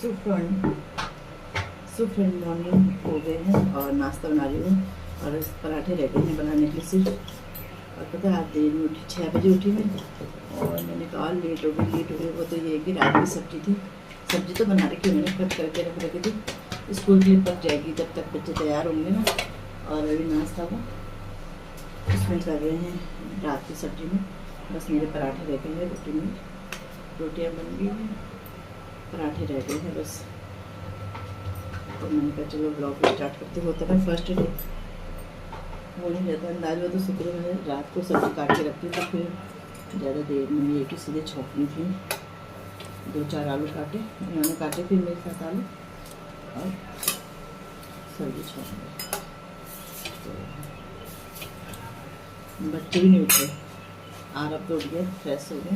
सुबह मॉर्निंग हो गए हैं और नाश्ता बना रही हूँ और पराठे रह गए हैं बनाने के लिए सिर्फ। और पता है आज देर में उठी, 6 बजे उठी मैं और मैंने कहा लेट हो गई। वो तो ये है कि रात की सब्जी थी, सब्जी तो बना रखी मैंने, कट करके रख रखी थी, स्कूल के लिए पक जाएगी जब तक बच्चे तैयार होंगे ना। और अभी नाश्ता हुआ इसमें कर रहे हैं रात की सब्जी में। बस मेरे पराठे रह गए हैं, रोटियाँ बन गई हैं, पराठे रह गए हैं बस। तो मैंने कहा चलो ब्लॉग स्टार्ट करते होता है फर्स्ट डे हो नहीं रहता अंदाज में। तो शुक्र मैंने रात को सब्जी काट के रखती तो फिर ज़्यादा देर में एक ही सीधे छोंकनी थी। 2-4 आलू काटे उन्होंने काटे, फिर मेरे साथ आलू और सब्जी छोंक दी। तो बच्चे भी नहीं उठे, आरब तो उठ गया, फ्रेश हो गए,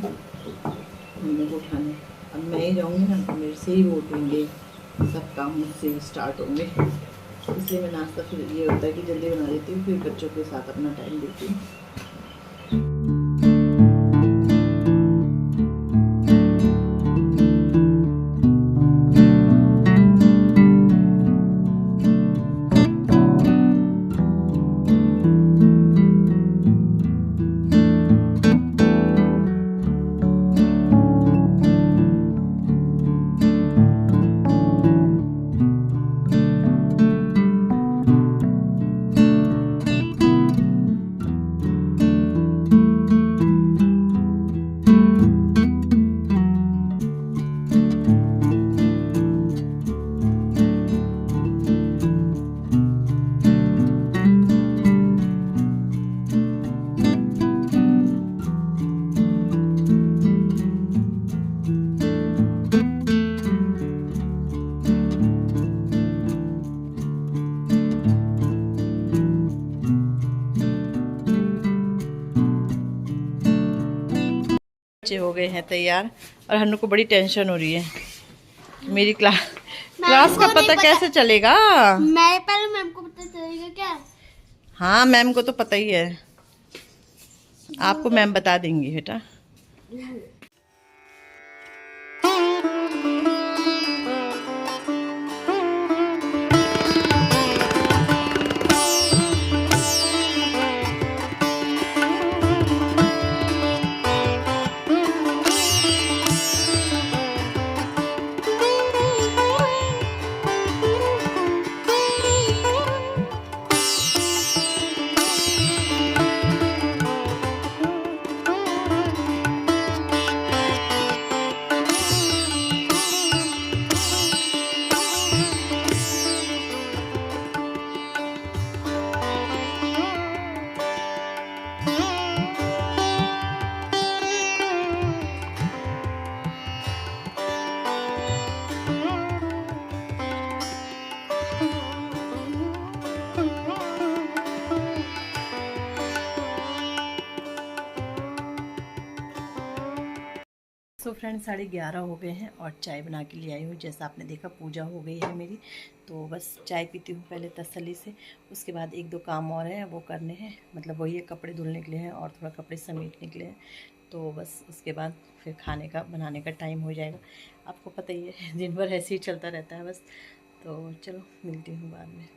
मम्मी को उठाने। अब मैं ही जाऊँगी ना तो मेरे से ही वो उठेंगे, सब काम मुझसे ही स्टार्ट होंगे। इसलिए मैं नाश्ता फिर ये होता है कि जल्दी बना देती हूँ, फिर बच्चों के साथ अपना टाइम देती हूँ। बच्चे हो गए हैं तैयार और हन्नू को बड़ी टेंशन हो रही है। मेरी क्लास का पता कैसे चलेगा? मैं पहले मैम को पता चलेगा क्या? हाँ मैम को तो पता ही है, आपको मैम बता देंगी बेटा। सो फ्रेंड्स 11:30 हो गए हैं और चाय बना के ले आई हूँ। जैसा आपने देखा पूजा हो गई है मेरी, तो बस चाय पीती हूँ पहले तसल्ली से। उसके बाद 1-2 काम और हैं वो करने हैं, मतलब वही है कपड़े धुलने के लिए हैं और थोड़ा कपड़े समेटने के लिए हैं। तो बस उसके बाद फिर खाने का बनाने का टाइम हो जाएगा। आपको पता ही है दिन भर ऐसे ही चलता रहता है बस। तो चलो मिलती हूँ बाद में।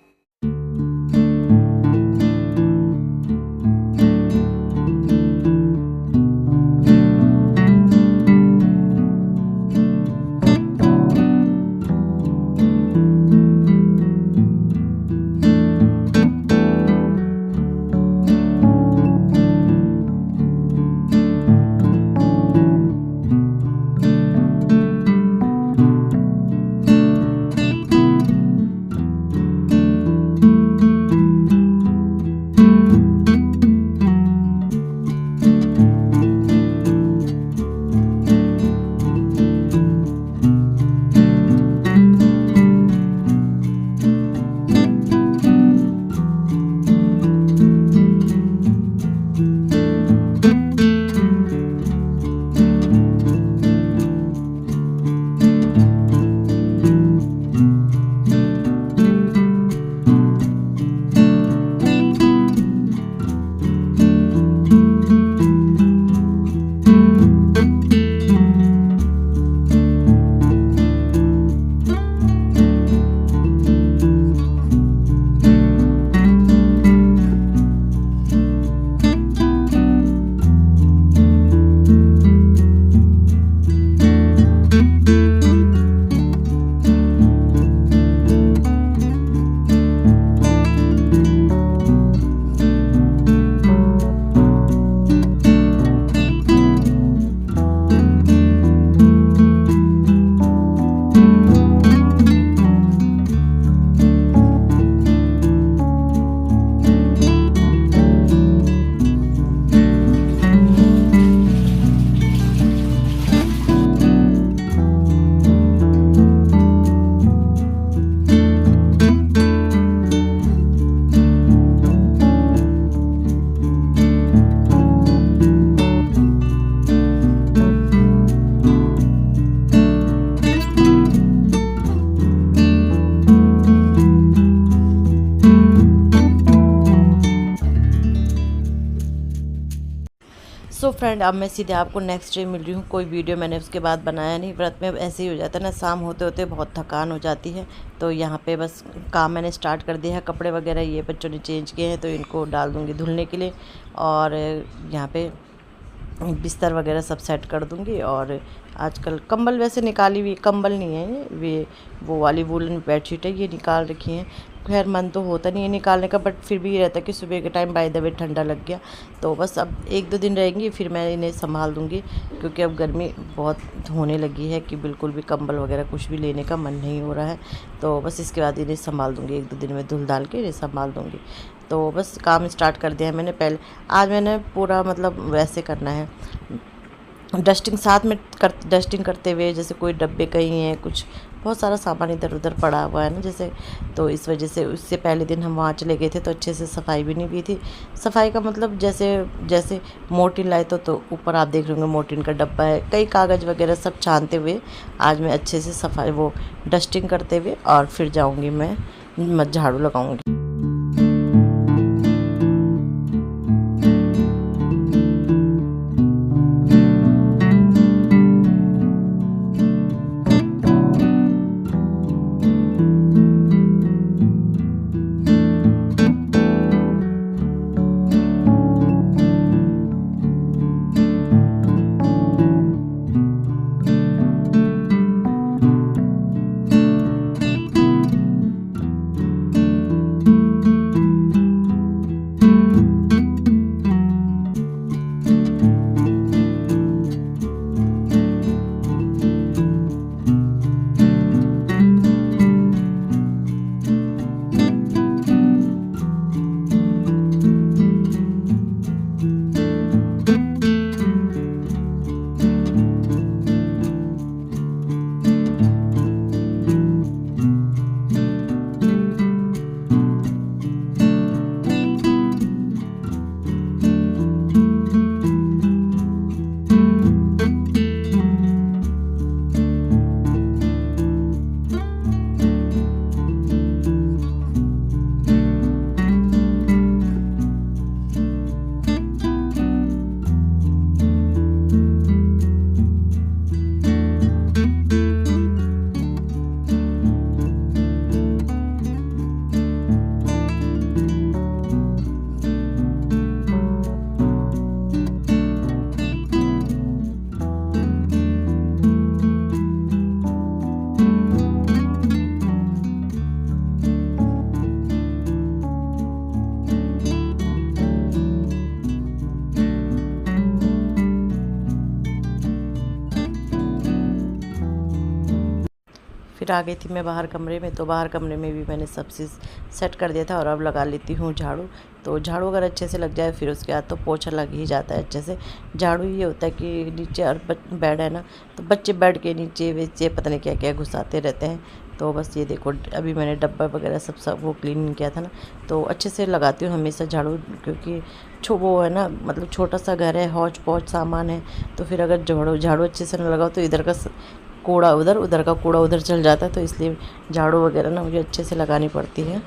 फ्रेंड, अब मैं सीधे आपको नेक्स्ट डे मिल रही हूँ। कोई वीडियो मैंने उसके बाद बनाया नहीं। व्रत में ऐसे ही हो जाता है ना, शाम होते होते बहुत थकान हो जाती है। तो यहाँ पे बस काम मैंने स्टार्ट कर दिया है। कपड़े वगैरह ये बच्चों ने चेंज किए हैं तो इनको डाल दूँगी धुलने के लिए, और यहाँ पे बिस्तर वगैरह सब सेट कर दूँगी। और आजकल कंबल वैसे निकाली हुई, कंबल नहीं है ये, वो वाली वूलन बेडशीट है, ये निकाल रखी हैं। खैर मन तो होता नहीं है निकालने का, बट फिर भी ये रहता है कि सुबह के टाइम बाय द वे ठंडा लग गया। तो बस अब 1-2 दिन रहेंगी, फिर मैं इन्हें संभाल दूँगी, क्योंकि अब गर्मी बहुत होने लगी है कि बिल्कुल भी कंबल वगैरह कुछ भी लेने का मन नहीं हो रहा है। तो बस इसके बाद इन्हें संभाल दूँगी, 1-2 दिन में धुल डाल के इन्हें संभाल दूँगी। तो बस काम स्टार्ट कर दिया है मैंने। पहले आज मैंने पूरा मतलब वैसे करना है, डस्टिंग साथ में डस्टिंग करते हुए, जैसे कोई डब्बे कहीं हैं, कुछ बहुत सारा सामान इधर उधर पड़ा हुआ है ना जैसे, तो इस वजह से उससे पहले दिन हम वहाँ चले गए थे तो अच्छे से सफाई भी नहीं की थी। सफाई का मतलब जैसे मोर्टिन लाए तो ऊपर आप देख रहे होंगे मोर्टिन का डब्बा है, कई कागज़ वगैरह सब छानते हुए आज मैं अच्छे से सफाई वो डस्टिंग करते हुए, और फिर जाऊँगी मैं झाड़ू लगाऊँगी। फिर आ गई थी मैं बाहर कमरे में, तो बाहर कमरे में भी मैंने सब चीज़ सेट कर दिया था, और अब लगा लेती हूँ झाड़ू। तो झाड़ू अगर अच्छे से लग जाए फिर उसके बाद तो पोछा लग ही जाता है अच्छे से। झाड़ू ये होता है कि नीचे और बेड है ना, तो बच्चे बेड के नीचे वेचे पता नहीं क्या क्या घुसाते रहते हैं। तो बस ये देखो, अभी मैंने डब्बा वगैरह सब वो क्लीन किया था ना, तो अच्छे से लगाती हूँ हमेशा झाड़ू, क्योंकि वो है ना, मतलब छोटा सा घर है, हौच पौच सामान है, तो फिर अगर झाड़ू अच्छे से न लगाओ तो इधर का कूड़ा उधर का कूड़ा उधर चल जाता है। तो इसलिए झाड़ू वगैरह ना मुझे अच्छे से लगानी पड़ती है।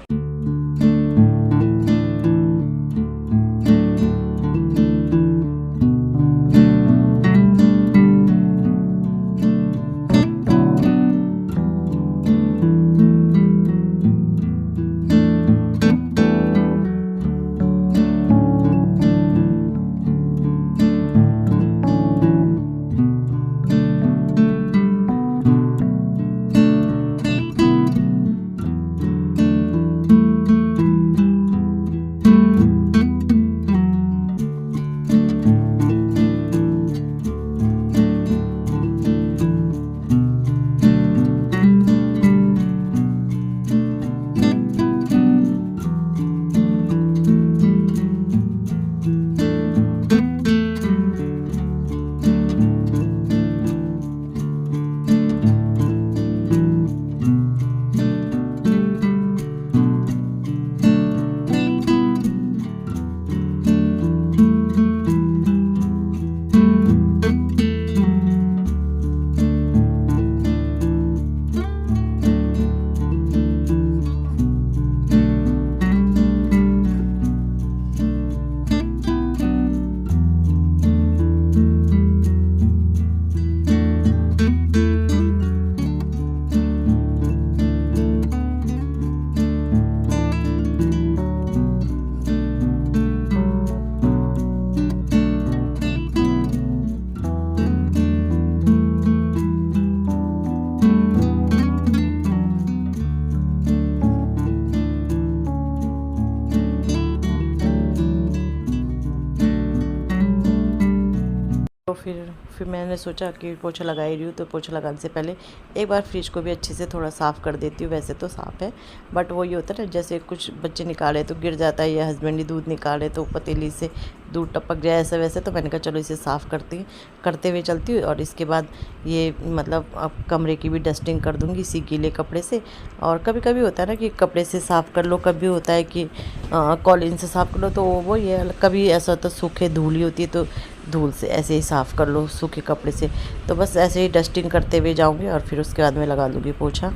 फिर मैंने सोचा कि पोछा लगा ही रही हूँ तो पोछा लगाने से पहले एक बार फ्रिज को भी अच्छे से थोड़ा साफ़ कर देती हूँ। वैसे तो साफ़ है, बट वो ये होता है ना, जैसे कुछ बच्चे निकाले तो गिर जाता है, या हस्बैंड ही दूध निकाले तो पतीली से दूध टपक जाए, ऐसा वैसे। तो मैंने कहा चलो इसे साफ़ करते हुए चलती हूँ। और इसके बाद ये मतलब अब कमरे की भी डस्टिंग कर दूँगी इसी गीले कपड़े से। और कभी कभी होता है ना कि कपड़े से साफ़ कर लो, कभी होता है कि कॉलिन से साफ़ कर लो, तो वो ये कभी ऐसा होता है सूखे धूली होती है तो धूल से ऐसे ही साफ़ कर लो सूखे कपड़े से। तो बस ऐसे ही डस्टिंग करते हुए जाऊँगी और फिर उसके बाद मैं लगा लूँगी पोछा।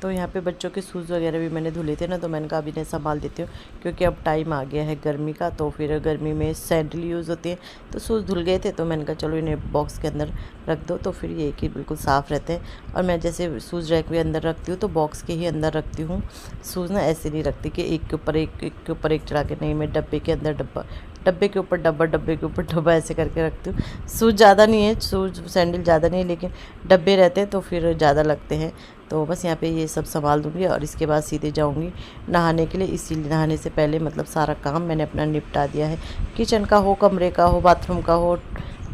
तो यहाँ पे बच्चों के शूज़ वगैरह भी मैंने धुले थे ना, तो मैंने कहा अभी इन्हें संभाल देती हूँ, क्योंकि अब टाइम आ गया है गर्मी का। तो फिर गर्मी में सैंडल यूज़ होती है, तो शूज़ धुल गए थे तो मैंने कहा चलो इन्हें बॉक्स के अंदर रख दो, तो फिर ये कि बिल्कुल साफ़ रहते हैं। और मैं जैसे शूज़ रैक में अंदर रखती हूँ तो बॉक्स के ही अंदर रखती हूँ शूज़ ना, ऐसे नहीं रखती कि एक के ऊपर एक चढ़ा के, नहीं, मैं डब्बे के अंदर डब्बा, डब्बे के ऊपर डब्बा, डब्बे के ऊपर डब्बा, ऐसे करके रखती हूँ। शूज़ ज़्यादा नहीं है, शूज़ सैंडल ज़्यादा नहीं है, लेकिन डब्बे रहते हैं तो फिर ज़्यादा लगते हैं। तो बस यहाँ पे ये सब संभाल दूँगी और इसके बाद सीधे जाऊँगी नहाने के लिए। इसीलिए नहाने से पहले मतलब सारा काम मैंने अपना निपटा दिया है, किचन का हो, कमरे का हो, बाथरूम का हो,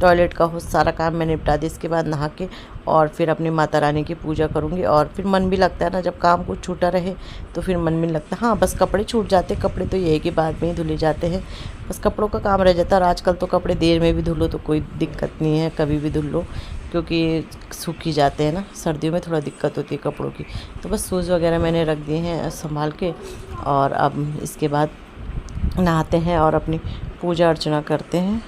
टॉयलेट का हो, सारा काम मैंने निपटा दिया। इसके बाद नहा के और फिर अपनी माता रानी की पूजा करूँगी। और फिर मन भी लगता है ना, जब काम कुछ छूटा रहे तो फिर मन भी नहीं लगता। हाँ, बस कपड़े छूट जाते, कपड़े तो ये है कि बाद में ही धुले जाते हैं, बस कपड़ों का काम रह जाता है। और आजकल तो कपड़े देर में भी धुलो तो कोई दिक्कत नहीं है, कभी भी धुल लो, क्योंकि सूख ही जाते हैं ना। सर्दियों में थोड़ा दिक्कत होती है कपड़ों की। तो बस शूज़ वगैरह मैंने रख दिए हैं संभाल के, और अब इसके बाद नहाते हैं और अपनी पूजा अर्चना करते हैं।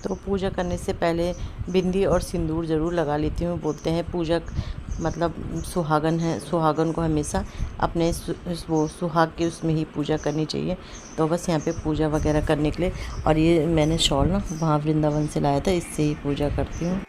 तो पूजा करने से पहले बिंदी और सिंदूर ज़रूर लगा लेती हूँ। बोलते हैं पूजक मतलब सुहागन है, सुहागन को हमेशा अपने वो सुहाग के उसमें ही पूजा करनी चाहिए। तो बस यहाँ पे पूजा वगैरह करने के लिए, और ये मैंने शॉल ना वहाँ वृंदावन से लाया था, इससे ही पूजा करती हूँ।